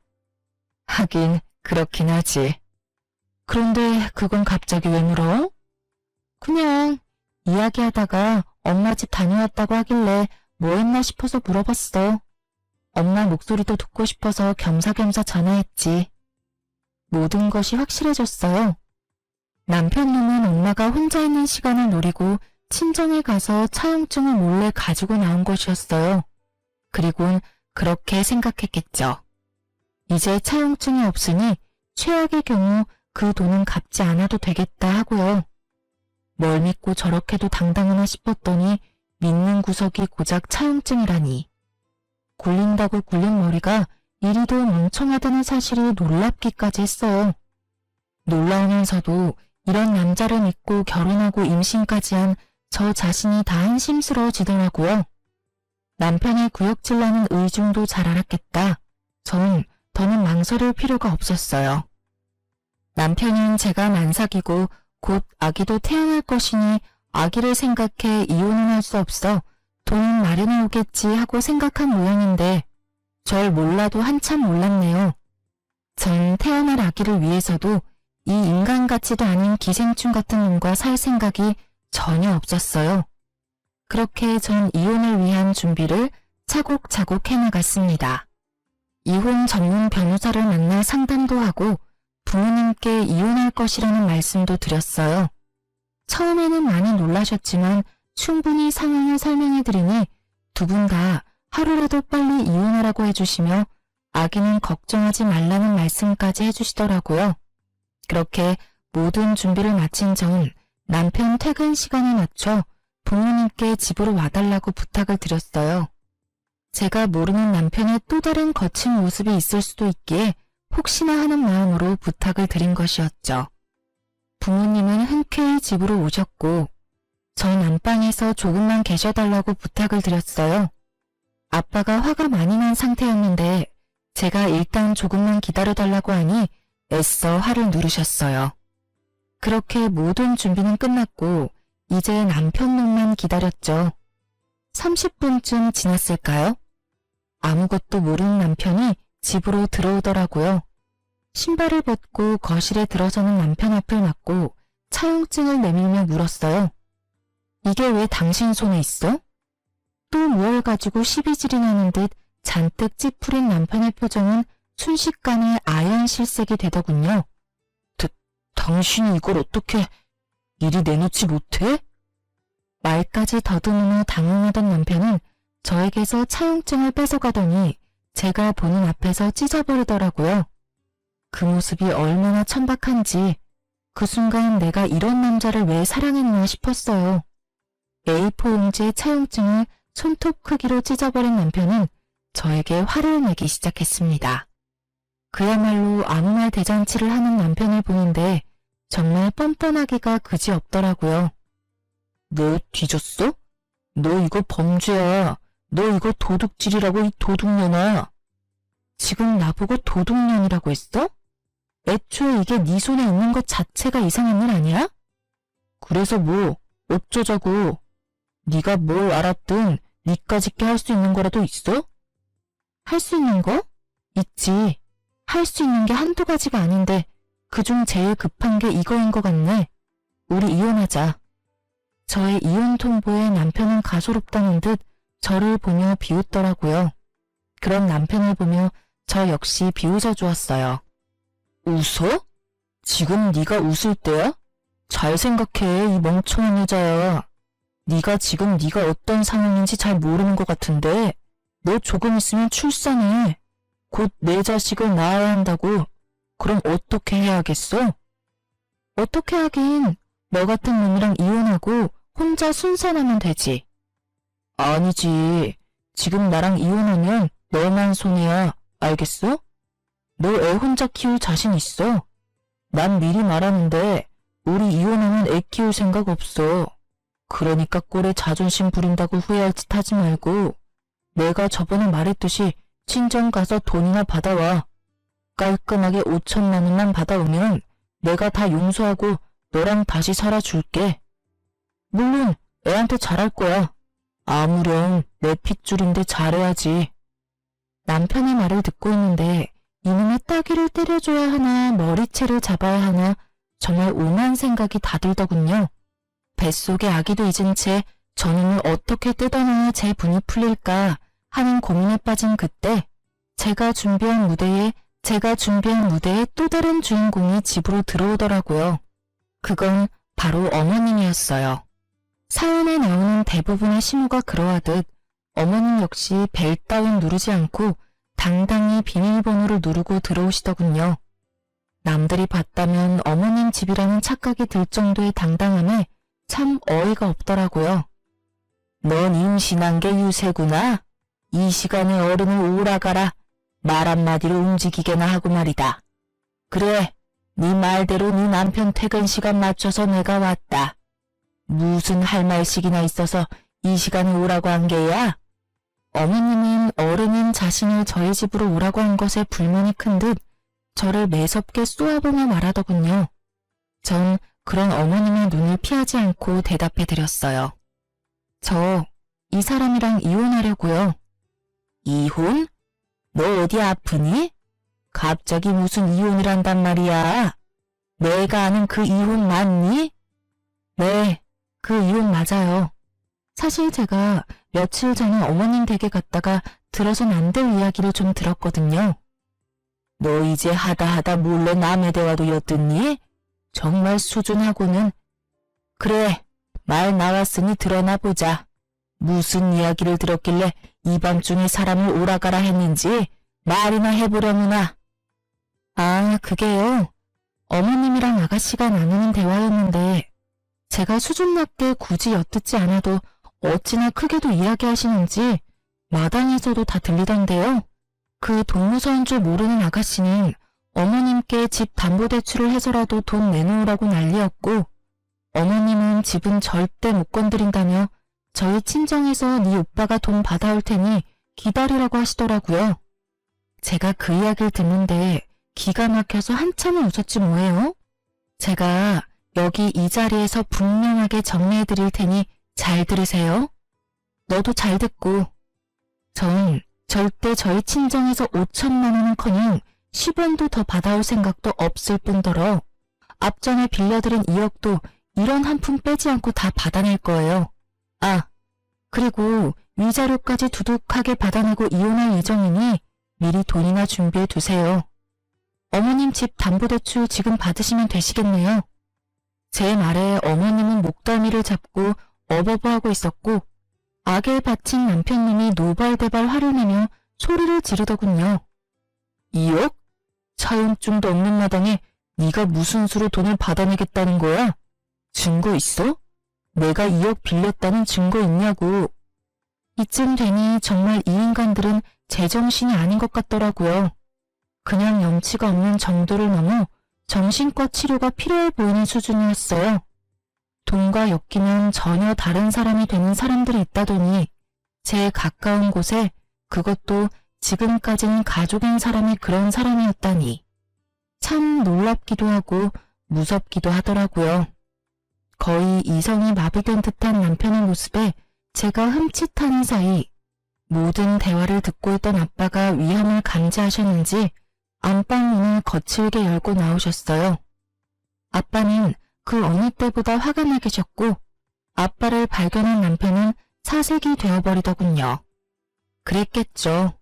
하긴 그렇긴 하지. 그런데 그건 갑자기 왜 물어? 그냥 이야기하다가 엄마 집 다녀왔다고 하길래 뭐 했나 싶어서 물어봤어. 엄마 목소리도 듣고 싶어서 겸사겸사 전화했지. 모든 것이 확실해졌어요. 남편 놈은 엄마가 혼자 있는 시간을 노리고 친정에 가서 차용증을 몰래 가지고 나온 것이었어요. 그리곤 그렇게 생각했겠죠. 이제 차용증이 없으니 최악의 경우 그 돈은 갚지 않아도 되겠다 하고요. 뭘 믿고 저렇게도 당당하나 싶었더니 믿는 구석이 고작 차용증이라니. 굴린다고 굴린 머리가 이리도 멍청하다는 사실이 놀랍기까지 했어요. 놀라우면서도 이런 남자를 믿고 결혼하고 임신까지 한 저 자신이 다 한심스러워지더라고요. 남편의 구역질나는 의중도 잘 알았겠다. 전 더는 망설일 필요가 없었어요. 남편은 제가 만삭이고 곧 아기도 태어날 것이니 아기를 생각해 이혼은 할 수 없어 돈은 마련해 오겠지 하고 생각한 모양인데 절 몰라도 한참 몰랐네요. 전 태어날 아기를 위해서도 이 인간 같지도 않은 기생충 같은 놈과 살 생각이 전혀 없었어요. 그렇게 전 이혼을 위한 준비를 차곡차곡 해나갔습니다. 이혼 전문 변호사를 만나 상담도 하고 부모님께 이혼할 것이라는 말씀도 드렸어요. 처음에는 많이 놀라셨지만 충분히 상황을 설명해드리니 두 분 다 하루라도 빨리 이혼하라고 해주시며 아기는 걱정하지 말라는 말씀까지 해주시더라고요. 그렇게 모든 준비를 마친 전 남편 퇴근 시간에 맞춰 부모님께 집으로 와달라고 부탁을 드렸어요. 제가 모르는 남편의 또 다른 거친 모습이 있을 수도 있기에 혹시나 하는 마음으로 부탁을 드린 것이었죠. 부모님은 흔쾌히 집으로 오셨고 전 안방에서 조금만 계셔달라고 부탁을 드렸어요. 아빠가 화가 많이 난 상태였는데 제가 일단 조금만 기다려달라고 하니 애써 화를 누르셨어요. 그렇게 모든 준비는 끝났고 이제 남편 놈만 기다렸죠. 30분쯤 지났을까요? 아무것도 모르는 남편이 집으로 들어오더라고요. 신발을 벗고 거실에 들어서는 남편 앞을 맞고 차용증을 내밀며 물었어요. 이게 왜 당신 손에 있어? 또 무얼 가지고 시비질이 나는 듯 잔뜩 찌푸린 남편의 표정은 순식간에 아연 실색이 되더군요. 당신이 이걸 어떻게 이리 내놓지 못해? 말까지 더듬으며 당황하던 남편은 저에게서 차용증을 뺏어가더니 제가 보는 앞에서 찢어버리더라고요. 그 모습이 얼마나 천박한지 그 순간 내가 이런 남자를 왜 사랑했나 싶었어요. A4 용지의 차용증을 손톱 크기로 찢어버린 남편은 저에게 화를 내기 시작했습니다. 그야말로 아무 말 대잔치를 하는 남편을 보는데 정말 뻔뻔하기가 그지없더라고요. 너 뒤졌어? 너 이거 범죄야. 너 이거 도둑질이라고 이 도둑년아. 지금 나보고 도둑년이라고 했어? 애초에 이게 네 손에 있는 것 자체가 이상한 일 아니야? 그래서 뭐 어쩌자고. 네가 뭘 알았든 니까짓게 할 수 있는 거라도 있어? 할 수 있는 거? 있지. 할 수 있는 게 한두 가지가 아닌데 그중 제일 급한 게 이거인 것 같네. 우리 이혼하자. 저의 이혼 통보에 남편은 가소롭다는 듯 저를 보며 비웃더라고요. 그런 남편을 보며 저 역시 비웃어 주었어요. 웃어? 지금 네가 웃을 때야? 잘 생각해, 이 멍청한 여자야. 네가 지금 네가 어떤 상황인지 잘 모르는 것 같은데 너 조금 있으면 출산해. 곧 내 자식을 낳아야 한다고. 그럼 어떻게 해야 하겠어? 어떻게 하긴 너 같은 놈이랑 이혼하고 혼자 순산하면 되지. 아니지. 지금 나랑 이혼하면 너만 손해야. 알겠어? 너 애 혼자 키울 자신 있어? 난 미리 말하는데 우리 이혼하면 애 키울 생각 없어. 그러니까 꼴에 자존심 부린다고 후회할 짓 하지 말고 내가 저번에 말했듯이 친정 가서 돈이나 받아와. 깔끔하게 5천만 원만 받아오면 내가 다 용서하고 너랑 다시 살아줄게. 물론 애한테 잘할 거야. 아무렴 내 핏줄인데 잘해야지. 남편의 말을 듣고 있는데 이놈의 따귀를 때려줘야 하나 머리채를 잡아야 하나 정말 오만 생각이 다 들더군요. 뱃속의 아기도 잊은 채 저놈을 어떻게 뜯어내야 제 분이 풀릴까 하는 고민에 빠진 그때 제가 준비한 무대에 또 다른 주인공이 집으로 들어오더라고요. 그건 바로 어머님이었어요. 사연에 나오는 대부분의 신호가 그러하듯 어머님 역시 벨 따윈 누르지 않고 당당히 비밀번호를 누르고 들어오시더군요. 남들이 봤다면 어머님 집이라는 착각이 들 정도의 당당함에 참 어이가 없더라고요. 넌 임신한 게 유세구나. 이 시간에 어른을 오라가라. 말 한마디로 움직이게나 하고 말이다. 그래, 네 말대로 네 남편 퇴근 시간 맞춰서 내가 왔다. 무슨 할 말식이나 있어서 이 시간에 오라고 한 게야? 어머님은 어른인 자신을 저희 집으로 오라고 한 것에 불만이 큰 듯 저를 매섭게 쏘아보며 말하더군요. 전 그런 어머님의 눈을 피하지 않고 대답해 드렸어요. 저 이 사람이랑 이혼하려고요. 이혼? 너 어디 아프니? 갑자기 무슨 이혼을 한단 말이야? 내가 아는 그 이혼 맞니? 네, 그 이혼 맞아요. 사실 제가 며칠 전에 어머님 댁에 갔다가 들어선 안 될 이야기를 좀 들었거든요. 너 이제 하다 몰래 남의 대화도 엿듣니? 정말 수준하고는. 그래, 말 나왔으니 드러나 보자. 무슨 이야기를 들었길래 이 밤중에 사람을 오라가라 했는지 말이나 해보려무나. 아, 그게요. 어머님이랑 아가씨가 나누는 대화였는데 제가 수준 낮게 굳이 엿듣지 않아도 어찌나 크게도 이야기하시는지 마당에서도 다 들리던데요. 그 동무서인 줄 모르는 아가씨는 어머님께 집 담보대출을 해서라도 돈 내놓으라고 난리였고, 어머님은 집은 절대 못 건드린다며 저희 친정에서 네 오빠가 돈 받아올 테니 기다리라고 하시더라고요. 제가 그 이야기를 듣는데 기가 막혀서 한참을 웃었지 뭐예요. 제가 여기 이 자리에서 분명하게 정리해 드릴 테니 잘 들으세요. 너도 잘 듣고. 전 절대 저희 친정에서 5천만 원은커녕 10원도 더 받아올 생각도 없을 뿐더러 앞전에 빌려드린 2억도 이런 한 푼 빼지 않고 다 받아낼 거예요. 아, 그리고 위자료까지 두둑하게 받아내고 이혼할 예정이니 미리 돈이나 준비해 두세요. 어머님 집 담보대출 지금 받으시면 되시겠네요. 제 말에 어머님은 목덜미를 잡고 어버버하고 있었고 악에 바친 남편님이 노발대발 화를 내며 소리를 지르더군요. 2억? 차용증도 없는 마당에 네가 무슨 수로 돈을 받아내겠다는 거야? 증거 있어? 내가 2억 빌렸다는 증거 있냐고. 이쯤 되니 정말 이 인간들은 제정신이 아닌 것 같더라고요. 그냥 염치가 없는 정도를 넘어 정신과 치료가 필요해 보이는 수준이었어요. 돈과 엮이면 전혀 다른 사람이 되는 사람들이 있다더니 제 가까운 곳에 그것도 지금까지는 가족인 사람이 그런 사람이었다니. 참 놀랍기도 하고 무섭기도 하더라고요. 거의 이성이 마비된 듯한 남편의 모습에 제가 흠칫하는 사이 모든 대화를 듣고 있던 아빠가 위험을 감지하셨는지 안방문을 거칠게 열고 나오셨어요. 아빠는 그 어느 때보다 화가 나 계셨고 아빠를 발견한 남편은 사색이 되어버리더군요. 그랬겠죠.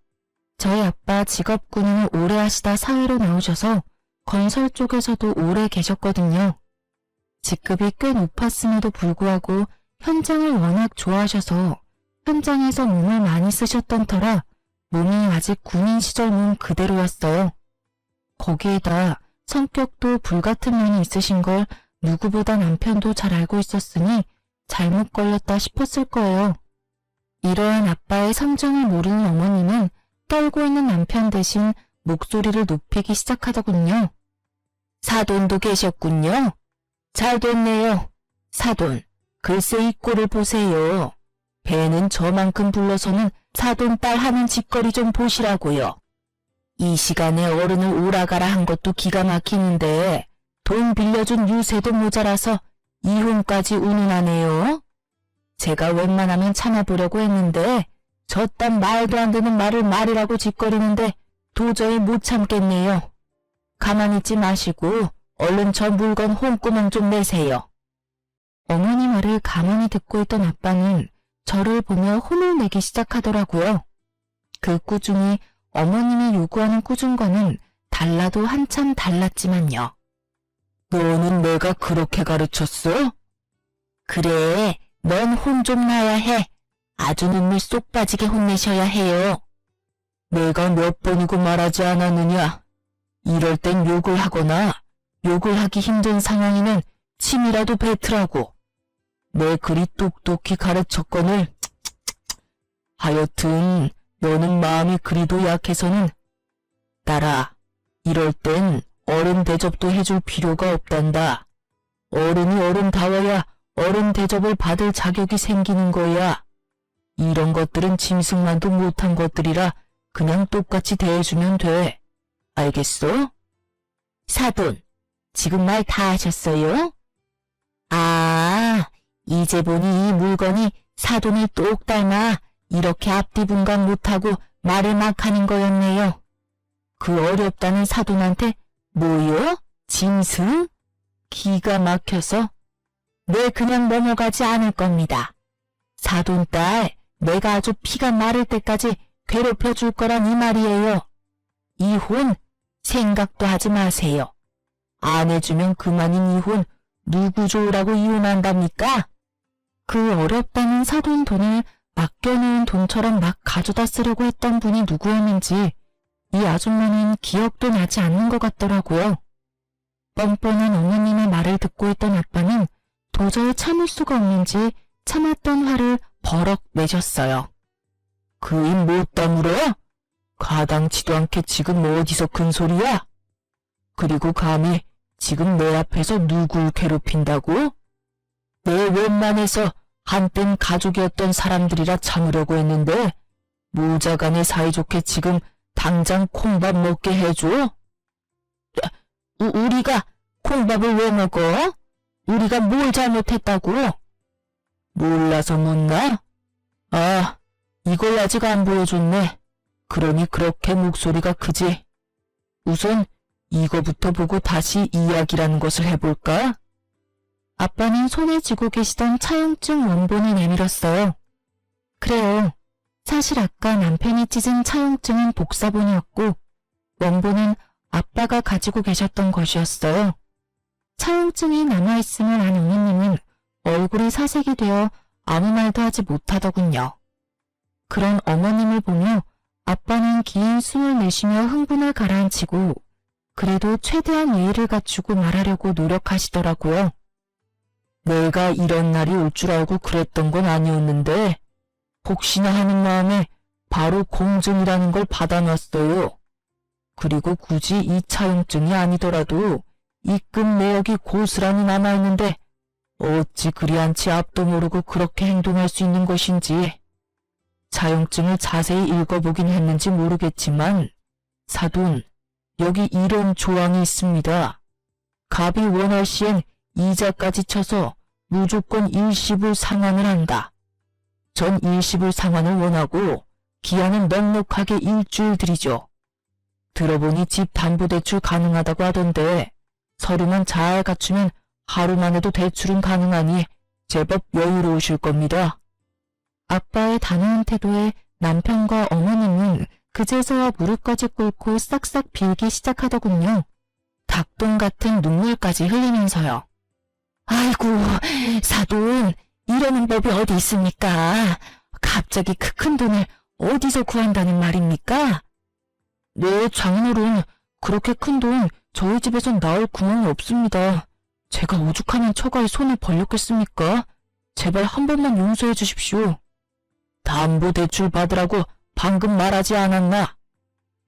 저희 아빠 직업 군인을 오래 하시다 사회로 나오셔서 건설 쪽에서도 오래 계셨거든요. 직급이 꽤 높았음에도 불구하고 현장을 워낙 좋아하셔서 현장에서 몸을 많이 쓰셨던 터라 몸이 아직 군인 시절 몸 그대로였어요. 거기에다 성격도 불같은 면이 있으신 걸 누구보다 남편도 잘 알고 있었으니 잘못 걸렸다 싶었을 거예요. 이러한 아빠의 성정을 모르는 어머님은 떨고 있는 남편 대신 목소리를 높이기 시작하더군요. 사돈도 계셨군요. 잘 됐네요. 사돈, 글쎄 이 꼴을 보세요. 배는 저만큼 불러서는 사돈 딸 하는 짓거리 좀 보시라고요. 이 시간에 어른을 오라가라 한 것도 기가 막히는데 돈 빌려준 유세도 모자라서 이혼까지 운운하네요. 제가 웬만하면 참아보려고 했는데 저딴 말도 안 되는 말을 말이라고 짓거리는데 도저히 못 참겠네요. 가만히 있지 마시고 얼른 저 물건 홍구멍 좀 내세요. 어머니 말을 가만히 듣고 있던 아빠는 저를 보며 혼을 내기 시작하더라고요. 그 꾸중이 어머님이 요구하는 꾸중과는 달라도 한참 달랐지만요. 너는 내가 그렇게 가르쳤어? 그래, 넌 혼 좀 나야 해. 아주 눈물 쏙 빠지게 혼내셔야 해요. 내가 몇 번이고 말하지 않았느냐. 이럴 땐 욕을 하거나 욕을 하기 힘든 상황이면 침이라도 뱉으라고. 내 그리 똑똑히 가르쳤거늘. 하여튼 너는 마음이 그리도 약해서는 딸아, 이럴 땐 어른 대접도 해줄 필요가 없단다. 어른이 어른다워야 어른 대접을 받을 자격이 생기는 거야. 이런 것들은 짐승만도 못한 것들이라 그냥 똑같이 대해주면 돼. 알겠어? 사돈, 지금 말 다 하셨어요? 아, 이제 보니 이 물건이 사돈을 똑 닮아 이렇게 앞뒤 분간 못하고 말을 막 하는 거였네요. 그 어렵다는 사돈한테 뭐요? 짐승? 기가 막혀서 네, 그냥 넘어가지 않을 겁니다. 사돈 딸, 내가 아주 피가 마를 때까지 괴롭혀 줄 거란 이 말이에요. 이혼 생각도 하지 마세요. 안 해주면 그만인 이혼 누구 좋으라고 이혼한답니까? 그 어렵다는 사돈 돈을 맡겨놓은 돈처럼 막 가져다 쓰려고 했던 분이 누구였는지 이 아줌마는 기억도 나지 않는 것 같더라고요. 뻔뻔한 어머님의 말을 듣고 있던 아빠는 도저히 참을 수가 없는지 참았던 화를 버럭 내셨어요. 그 입 못 다물어? 가당치도 않게 지금 어디서 큰 소리야? 그리고 감히 지금 내 앞에서 누굴 괴롭힌다고? 내 웬만해서 한땐 가족이었던 사람들이라 참으려고 했는데 모자간에 사이좋게 지금 당장 콩밥 먹게 해줘? 우리가 콩밥을 왜 먹어? 우리가 뭘 잘못했다고? 몰라서 묻나? 아, 이걸 아직 안 보여줬네. 그러니 그렇게 목소리가 크지. 우선 이거부터 보고 다시 이야기라는 것을 해볼까? 아빠는 손에 쥐고 계시던 차용증 원본을 내밀었어요. 그래요. 사실 아까 남편이 찢은 차용증은 복사본이었고 원본은 아빠가 가지고 계셨던 것이었어요. 차용증이 남아있음을 안 어머님은 얼굴이 사색이 되어 아무 말도 하지 못하더군요. 그런 어머님을 보며 아빠는 긴 숨을 내쉬며 흥분을 가라앉히고 그래도 최대한 예의를 갖추고 말하려고 노력하시더라고요. 내가 이런 날이 올 줄 알고 그랬던 건 아니었는데 혹시나 하는 마음에 바로 공증이라는 걸 받아놨어요. 그리고 굳이 이 차용증이 아니더라도 입금 내역이 고스란히 남아있는데 어찌 그리 않지 앞도 모르고 그렇게 행동할 수 있는 것인지. 차용증을 자세히 읽어보긴 했는지 모르겠지만 사돈, 여기 이런 조항이 있습니다. 갑이 원할 시엔 이자까지 쳐서 무조건 일시불 상환을 한다. 전 일시불 상환을 원하고 기한은 넉넉하게 일주일 드리죠. 들어보니 집 담보대출 가능하다고 하던데 서류만 잘 갖추면 하루만 해도 대출은 가능하니 제법 여유로우실 겁니다. 아빠의 단호한 태도에 남편과 어머님은 그제서야 무릎까지 꿇고 싹싹 빌기 시작하더군요. 닭똥 같은 눈물까지 흘리면서요. 아이고, 사돈, 이러는 법이 어디 있습니까? 갑자기 그 큰 돈을 어디서 구한다는 말입니까? 네, 장인어른, 그렇게 큰 돈 저희 집에선 나올 구멍이 없습니다. 제가 오죽하면 처가에 손을 벌렸겠습니까? 제발 한 번만 용서해 주십시오. 담보대출 받으라고 방금 말하지 않았나?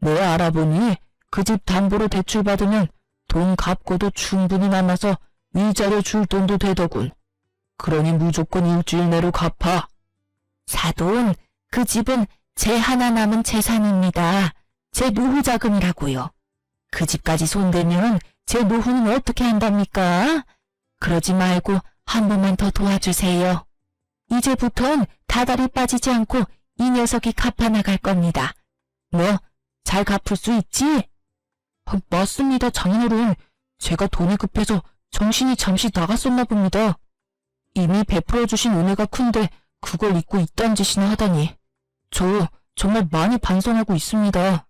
내 알아보니 그 집 담보로 대출 받으면 돈 갚고도 충분히 남아서 위자료 줄 돈도 되더군. 그러니 무조건 일주일 내로 갚아. 사돈, 그 집은 제 하나 남은 재산입니다. 제 노후 자금이라고요. 그 집까지 손대면 제 노후는 어떻게 한답니까? 그러지 말고 한 번만 더 도와주세요. 이제부턴 다달이 빠지지 않고 이 녀석이 갚아나갈 겁니다. 뭐, 잘 갚을 수 있지? 맞습니다, 장인어른. 제가 돈이 급해서 정신이 잠시 나갔었나 봅니다. 이미 베풀어주신 은혜가 큰데 그걸 잊고 이딴 짓이나 하다니. 저 정말 많이 반성하고 있습니다.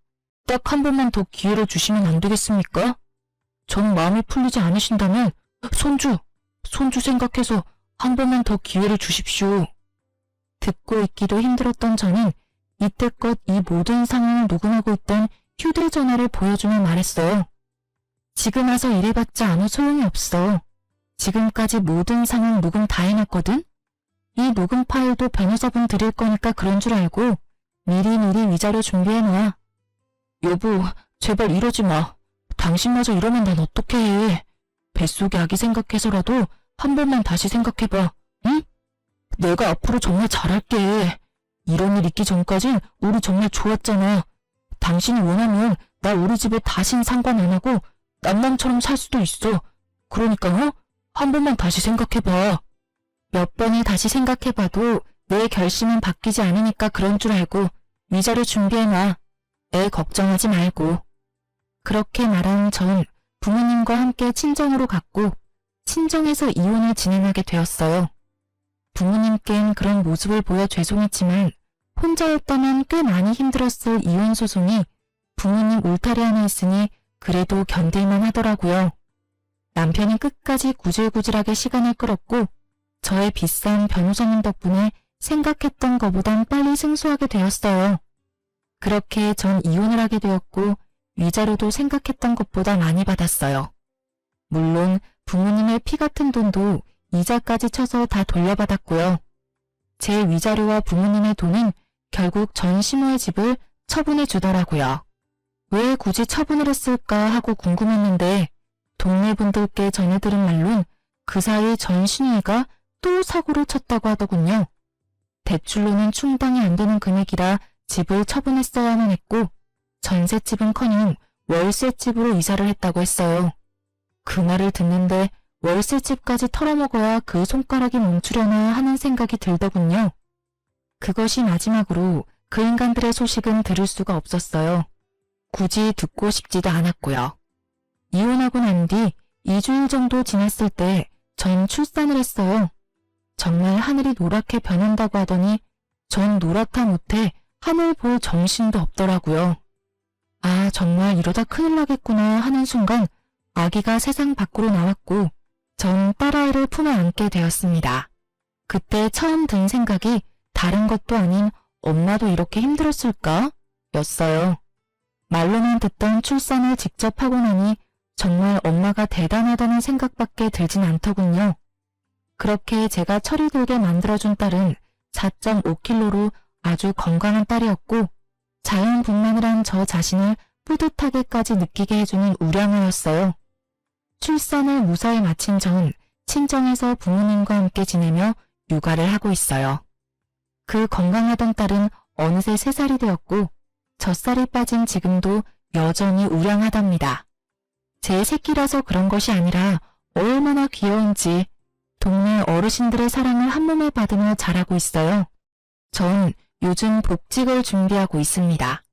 딱 한 번만 더 기회를 주시면 안 되겠습니까? 전 마음이 풀리지 않으신다면 손주 생각해서 한 번만 더 기회를 주십시오. 듣고 있기도 힘들었던 저는 이때껏 이 모든 상황을 녹음하고 있던 휴대전화를 보여주며 말했어요. 지금 와서 이래봤자 아무 소용이 없어. 지금까지 모든 상황 녹음 다 해놨거든? 이 녹음 파일도 변호사분 드릴 거니까 그런 줄 알고 미리미리 위자료 준비해놔. 여보, 제발 이러지 마. 당신마저 이러면 난 어떻게 해. 뱃속의 아기 생각해서라도 한 번만 다시 생각해봐. 응? 내가 앞으로 정말 잘할게. 이런 일 있기 전까진 우리 정말 좋았잖아. 당신이 원하면 나 우리 집에 다신 상관 안 하고 남남처럼 살 수도 있어. 그러니까 한 번만 다시 생각해봐. 몇 번을 다시 생각해봐도 내 결심은 바뀌지 않으니까 그런 줄 알고 위자료 준비해놔. 애 걱정하지 말고. 그렇게 말한 전 부모님과 함께 친정으로 갔고 친정에서 이혼을 진행하게 되었어요. 부모님께는 그런 모습을 보여 죄송했지만 혼자였다면 꽤 많이 힘들었을 이혼 소송이 부모님 울타리 안에 있으니 그래도 견딜만 하더라고요. 남편이 끝까지 구질구질하게 시간을 끌었고 저의 비싼 변호사님 덕분에 생각했던 것보단 빨리 승소하게 되었어요. 그렇게 전 이혼을 하게 되었고 위자료도 생각했던 것보다 많이 받았어요. 물론 부모님의 피 같은 돈도 이자까지 쳐서 다 돌려받았고요. 제 위자료와 부모님의 돈은 결국 전 시모의 집을 처분해 주더라고요. 왜 굳이 처분을 했을까 하고 궁금했는데 동네 분들께 전해 들은 말론 그 사이 전 시누이가 또 사고를 쳤다고 하더군요. 대출로는 충당이 안 되는 금액이라 집을 처분했어야만 했고 전셋집은커녕 월세집으로 이사를 했다고 했어요. 그 말을 듣는데 월세집까지 털어먹어야 그 손가락이 멈추려나 하는 생각이 들더군요. 그것이 마지막으로 그 인간들의 소식은 들을 수가 없었어요. 굳이 듣고 싶지도 않았고요. 이혼하고 난 뒤 2주일 정도 지났을 때 전 출산을 했어요. 정말 하늘이 노랗게 변한다고 하더니 전 노랗다 못해 하늘 볼 정신도 없더라고요. 아, 정말 이러다 큰일 나겠구나 하는 순간 아기가 세상 밖으로 나왔고 전 딸아이를 품에 안게 되었습니다. 그때 처음 든 생각이 다른 것도 아닌 엄마도 이렇게 힘들었을까? 였어요. 말로만 듣던 출산을 직접 하고 나니 정말 엄마가 대단하다는 생각밖에 들진 않더군요. 그렇게 제가 철이 들게 만들어준 딸은 4.5kg로 아주 건강한 딸이었고 자연분만을 한 저 자신을 뿌듯하게까지 느끼게 해주는 우량아였어요. 출산을 무사히 마친 전 친정에서 부모님과 함께 지내며 육아를 하고 있어요. 그 건강하던 딸은 어느새 3살이 되었고 젖살이 빠진 지금도 여전히 우량하답니다. 제 새끼라서 그런 것이 아니라 얼마나 귀여운지 동네 어르신들의 사랑을 한몸에 받으며 자라고 있어요. 전 요즘 복직을 준비하고 있습니다.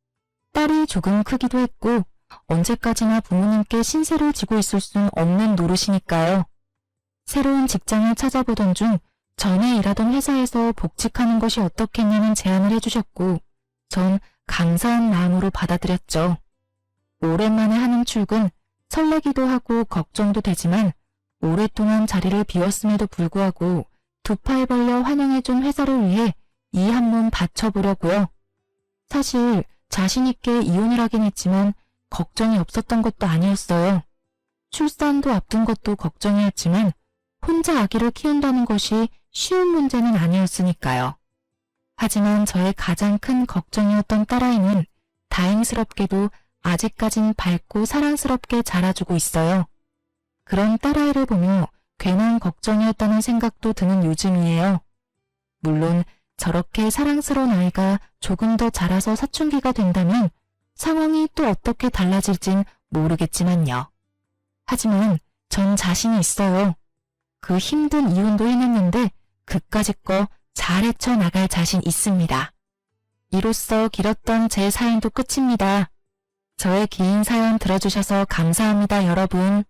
딸이 조금 크기도 했고 언제까지나 부모님께 신세를 지고 있을 순 없는 노릇이니까요. 새로운 직장을 찾아보던 중 전에 일하던 회사에서 복직하는 것이 어떻겠냐는 제안을 해주셨고 전 감사한 마음으로 받아들였죠. 오랜만에 하는 출근, 설레기도 하고 걱정도 되지만 오랫동안 자리를 비웠음에도 불구하고 두 팔 벌려 환영해준 회사를 위해 이 한 몸 바쳐보려고요. 사실 자신 있게 이혼을 하긴 했지만 걱정이 없었던 것도 아니었어요. 출산도 앞둔 것도 걱정이었지만 혼자 아기를 키운다는 것이 쉬운 문제는 아니었으니까요. 하지만 저의 가장 큰 걱정이었던 딸아이는 다행스럽게도 아직까진 밝고 사랑스럽게 자라주고 있어요. 그런 딸아이를 보며 괜한 걱정이었다는 생각도 드는 요즘이에요. 물론 저렇게 사랑스러운 아이가 조금 더 자라서 사춘기가 된다면 상황이 또 어떻게 달라질진 모르겠지만요. 하지만 전 자신이 있어요. 그 힘든 이혼도 해냈는데 그까짓 거 잘 헤쳐나갈 자신 있습니다. 이로써 길었던 제 사연도 끝입니다. 저의 긴 사연 들어주셔서 감사합니다, 여러분.